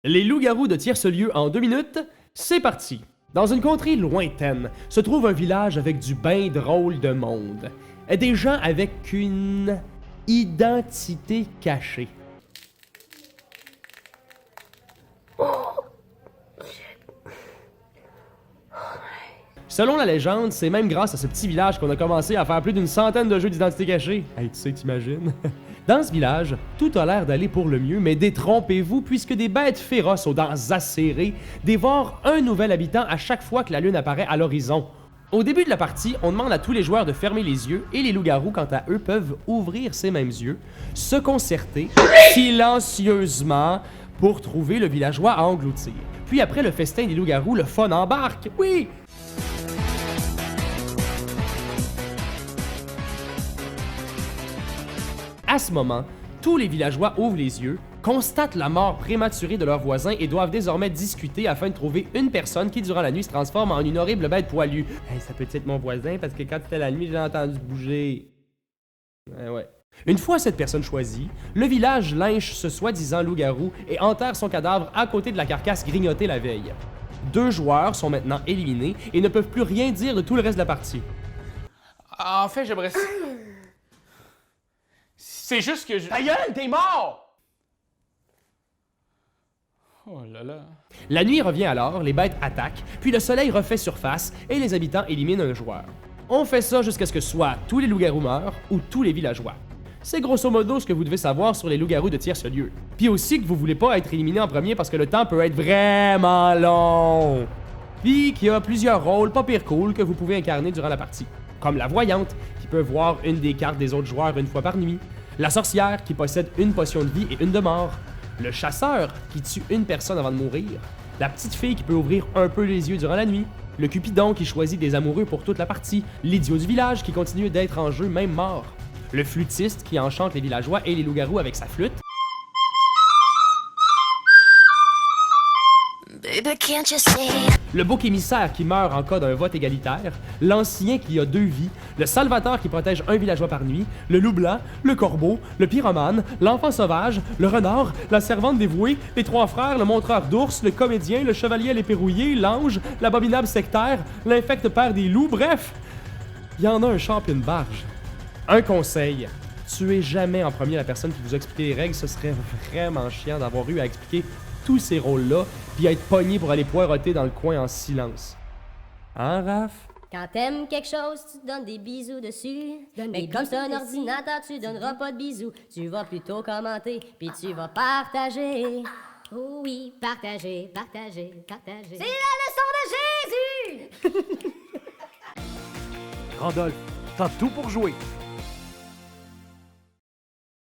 Les loups-garous de Tierce-Lieu en 2 minutes, c'est parti! Dans une contrée lointaine se trouve un village avec du ben drôle de monde. Des gens avec une identité cachée. Selon la légende, c'est même grâce à ce petit village qu'on a commencé à faire plus d'une centaine de jeux d'identité cachée. Hey, tu sais, t'imagines? Dans ce village, tout a l'air d'aller pour le mieux, mais détrompez-vous puisque des bêtes féroces aux dents acérées dévorent un nouvel habitant à chaque fois que la lune apparaît à l'horizon. Au début de la partie, on demande à tous les joueurs de fermer les yeux et les loups-garous, quant à eux, peuvent ouvrir ces mêmes yeux, se concerter silencieusement pour trouver le villageois à engloutir. Puis après le festin des loups-garous, le fun embarque. Oui! À ce moment, tous les villageois ouvrent les yeux, constatent la mort prématurée de leurs voisins et doivent désormais discuter afin de trouver une personne qui, durant la nuit, se transforme en une horrible bête poilue. Hey, ça peut être mon voisin parce que quand c'était la nuit, j'ai entendu bouger. Ouais. Une fois cette personne choisie, le village lynche ce soi-disant loup-garou et enterre son cadavre à côté de la carcasse grignotée la veille. 2 joueurs sont maintenant éliminés et ne peuvent plus rien dire de tout le reste de la partie. En fait, j'aimerais... C'est juste que je... Ta gueule, t'es mort! Oh là là... La nuit revient alors, les bêtes attaquent, puis le soleil refait surface et les habitants éliminent un joueur. On fait ça jusqu'à ce que soit tous les loups-garous meurent ou tous les villageois. C'est grosso modo ce que vous devez savoir sur les loups-garous de Tierce-Lieu. Puis aussi que vous voulez pas être éliminé en premier parce que le temps peut être vraiment long. Puis qu'il y a plusieurs rôles pas pire cool que vous pouvez incarner durant la partie. Comme la voyante, qui peut voir une des cartes des autres joueurs une fois par nuit. La sorcière, qui possède une potion de vie et une de mort. Le chasseur, qui tue une personne avant de mourir. La petite fille qui peut ouvrir un peu les yeux durant la nuit. Le cupidon qui choisit des amoureux pour toute la partie. L'idiot du village qui continue d'être en jeu même mort. Le flûtiste qui enchante les villageois et les loups-garous avec sa flûte. Baby, can't you see? Le bouc émissaire qui meurt en cas d'un vote égalitaire, l'ancien qui a 2 vies, le salvateur qui protège un villageois par nuit, le loup blanc, le corbeau, le pyromane, l'enfant sauvage, le renard, la servante dévouée, les 3 frères, le montreur d'ours, le comédien, le chevalier à l'épée rouillée, l'ange, l'abominable sectaire, l'infecte père des loups, bref, il y en a un champ et une barge. Un conseil, tuez jamais en premier la personne qui vous a expliqué les règles, ce serait vraiment chiant d'avoir eu à expliquer tous ces rôles-là, puis être pogné pour aller poireauter dans le coin en silence. Hein, Raph? Quand t'aimes quelque chose, tu te donnes des bisous dessus. Mais comme c'est un ordinateur, tu donneras pas de bisous. Tu vas plutôt commenter, puis tu vas partager. Oh oui, partager, partager, partager. C'est la leçon de Jésus! Randolph, t'as tout pour jouer.